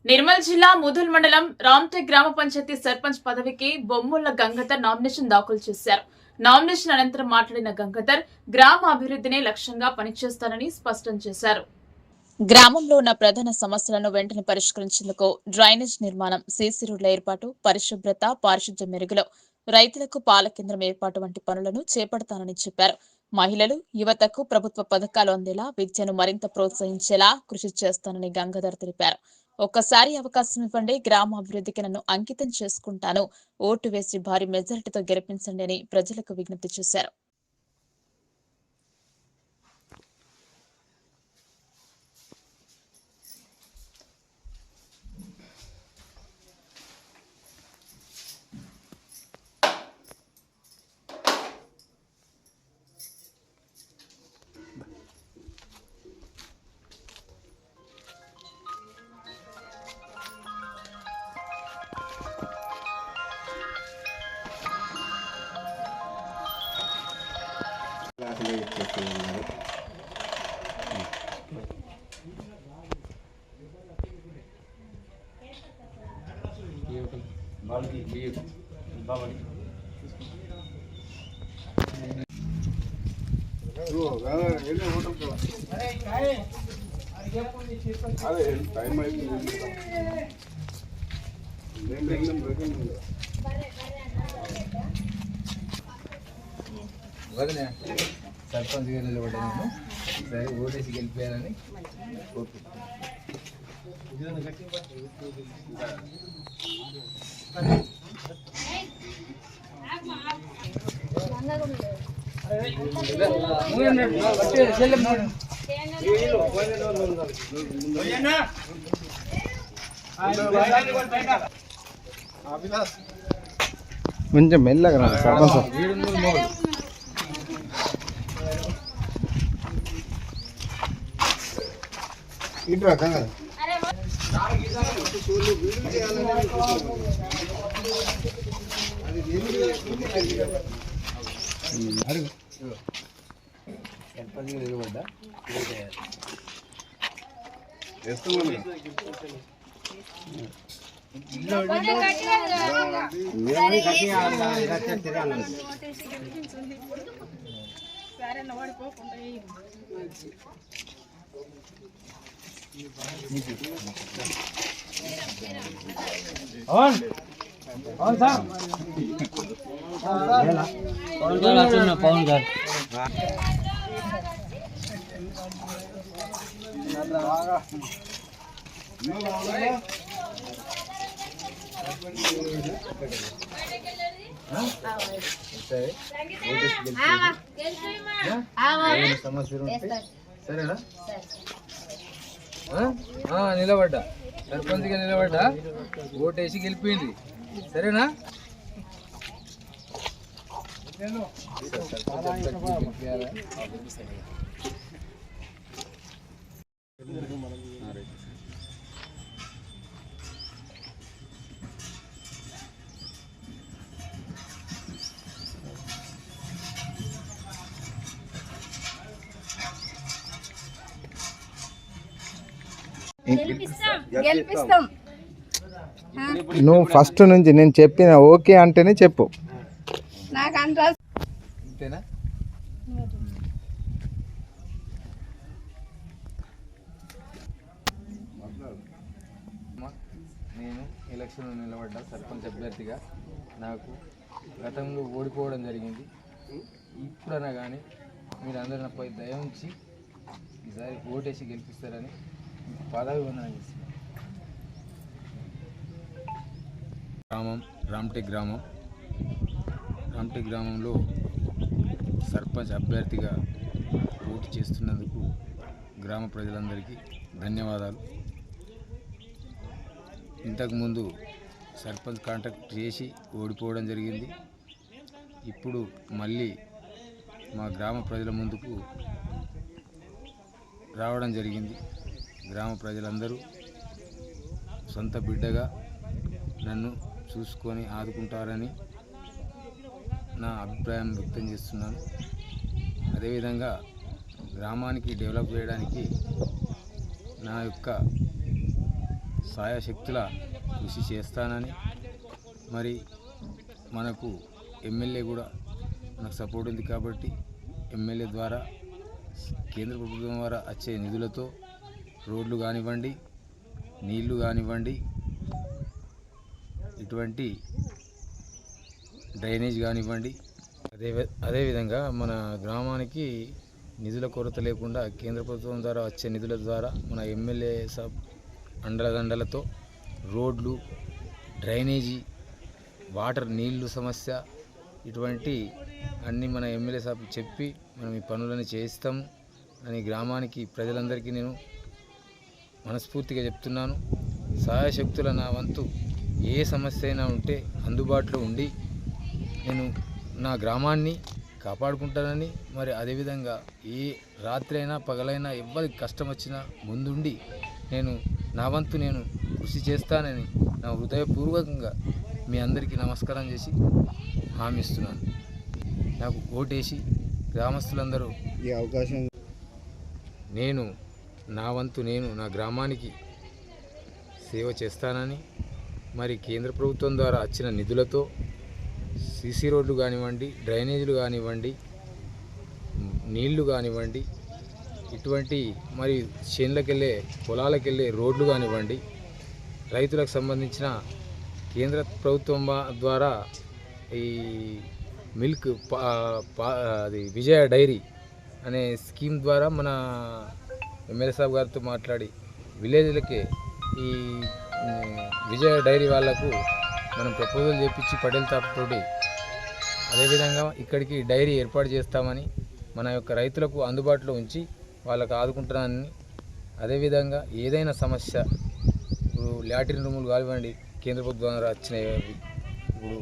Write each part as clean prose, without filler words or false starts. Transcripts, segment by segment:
నిర్మల్ జిల్లా ముధుల్ మండలం రామ్టెక్ గ్రామ పంచాయతీ సర్పంచ్ పదవికి బొమ్ముల గంగాధర్ నామినేషన్ దాఖలు చేశారు. నామినేషన్ అనంతరం మాట్లాడిన గంగాధర్ గ్రామ అభివృద్ధినే లక్ష్యంగా పనిచేస్తానని స్పష్టం చేశారు. గ్రామంలో ఉన్న ప్రధాన సమస్యలను వెంటనే పరిష్కరించేందుకు డ్రైనేజ్ నిర్మాణం, సీసీ రోడ్ల ఏర్పాటు, పరిశుభ్రత, పారిశుద్ధ్య మెరుగులో రైతులకు పాల కేంద్రం ఏర్పాటు వంటి పనులను చేపడతానని చెప్పారు. మహిళలు, యువతకు ప్రభుత్వ పథకాలు అందేలా విద్యను మరింత ప్రోత్సహించేలా కృషి చేస్తానని గంగాధర్ తెలిపారు. ఒక్కసారి అవకాశం ఇవ్వండి, గ్రామ అభివృద్ధికి నన్ను అంకితం చేసుకుంటాను, ఓటు వేసి భారీ మెజారిటీతో గెలిపించండి అని ప్రజలకు విజ్ఞప్తి చేశారు. సర్పంచ్ గారు నిలబడ్డాను. సరే ఓటేసి గెలిపారని కొంచెం మెల్లగా సర్పంచ్ ఇట్రా కంగా నిలబడ్డా పవన్ గారు సమస్యలు ఉంటాయి. సరేనా? నిలబడ్డా, సర్పంచ్గా నిలబడ్డా, ఓటేసి గెలిపింది. సరేనా? నువ్వు ఫస్ట్ నుంచి నేను చెప్పిన ఓకే అంటేనే చెప్పు. అంతేనా? నేను ఎలక్షన్లో నిలబడ్డా సర్పంచ్ అభ్యర్థిగా. నాకు గతంలో ఓడిపోవడం జరిగింది. ఇప్పుడైనా కానీ మీరు అందరూ నాపై దయ ఉంచి ఈసారి ఓటేసి గెలిపిస్తారని పదవి వందనం చేస్తున్నాను. గ్రామం రామ్టెక్ గ్రామంలో సర్పంచ్ అభ్యర్థిగా పోటీ చేస్తున్నందుకు గ్రామ ప్రజలందరికీ ధన్యవాదాలు. ఇంతకుముందు సర్పంచ్ కాంటాక్ట్ చేసి ఓడిపోవడం జరిగింది. ఇప్పుడు మళ్ళీ మా గ్రామ ప్రజల ముందుకు రావడం జరిగింది. గ్రామ ప్రజలందరూ సొంత బిడ్డగా నన్ను చూసుకొని ఆదుకుంటారని నా అభిప్రాయం వ్యక్తం చేస్తున్నాను. అదేవిధంగా గ్రామానికి డెవలప్ చేయడానికి నా యొక్క సాయశక్తుల కృషి చేస్తానని, మరి మనకు ఎమ్మెల్యే కూడా మనకు సపోర్ట్ ఉంది కాబట్టి ఎమ్మెల్యే ద్వారా కేంద్ర ప్రభుత్వం ద్వారా వచ్చే నిధులతో రోడ్లు కానివ్వండి, నీళ్లు కానివ్వండి, ఇటువంటి డ్రైనేజ్ కానివ్వండి, అదేవిధంగా మన గ్రామానికి నిధుల కొరత లేకుండా కేంద్ర ప్రభుత్వం ద్వారా వచ్చే నిధుల ద్వారా మన ఎమ్మెల్యే సాబ్ అండలదండలతో రోడ్లు, డ్రైనేజీ, వాటర్ నీళ్లు సమస్య ఇటువంటి అన్నీ మన ఎమ్మెల్యే సాబ్ చెప్పి మనం ఈ పనులను చేయిస్తాము అని గ్రామానికి ప్రజలందరికీ నేను మనస్ఫూర్తిగా చెప్తున్నాను. సహాయశక్తుల నా వంతు ఏ సమస్య అయినా ఉంటే అందుబాటులో ఉండి నేను నా గ్రామాన్ని కాపాడుకుంటానని, మరి అదేవిధంగా ఏ రాత్రి అయినా పగలైనా ఎవరికి కష్టం వచ్చినా ముందుండి నేను నా వంతు నేను కృషి చేస్తానని నా హృదయపూర్వకంగా మీ అందరికీ నమస్కారం చేసి హామీ ఇస్తున్నాను. నాకు ఓటేసి గ్రామస్తులందరూ ఈ అవకాశం నేను నా వంతు నేను నా గ్రామానికి సేవ చేస్తానని, మరి కేంద్ర ప్రభుత్వం ద్వారా వచ్చిన నిధులతో సీసీ రోడ్లు కానివ్వండి, డ్రైనేజీలు కానివ్వండి, నీళ్లు కానివ్వండి, ఇటువంటి మరి చేనులకెళ్ళే పొలాలకెళ్ళే రోడ్లు కానివ్వండి, రైతులకు సంబంధించిన కేంద్ర ప్రభుత్వం ద్వారా ఈ మిల్క్ అది విజయ డైరీ అనే స్కీమ్ ద్వారా మన ఎమ్మెల్యే సాబ్ గారితో మాట్లాడి విలేజ్లకే ఈ విజయ డైరీ వాళ్లకు మనం ప్రపోజల్ చేపించి పటేల్ తాపతోటి అదేవిధంగా ఇక్కడికి డైరీ ఏర్పాటు చేస్తామని మన యొక్క రైతులకు అందుబాటులో ఉంచి వాళ్ళకు ఆదుకుంటానని, అదేవిధంగా ఏదైనా సమస్య ఇప్పుడు లాట్రిన్ రూములు కానివ్వండి కేంద్ర ప్రభుత్వం ద్వారా వచ్చినాయి, ఇప్పుడు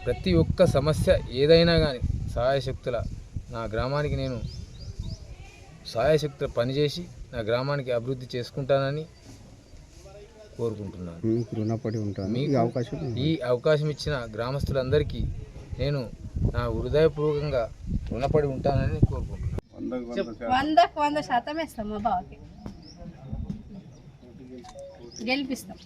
ప్రతి ఒక్క సమస్య ఏదైనా కానీ సహాయశక్తుల నా గ్రామానికి నేను సహాయశక్తుల పనిచేసి నా గ్రామానికి అభివృద్ధి చేసుకుంటానని కోరుకుంటున్నాను. మీకు రుణపడి ఉంటాను. మీకు ఈ అవకాశం ఇచ్చిన గ్రామస్తులందరికీ నేను నా హృదయపూర్వకంగా రుణపడి ఉంటానని కోరుకుంటున్నాను. 100% వేస్తాం మా బావకి, గెలిపిస్తాం.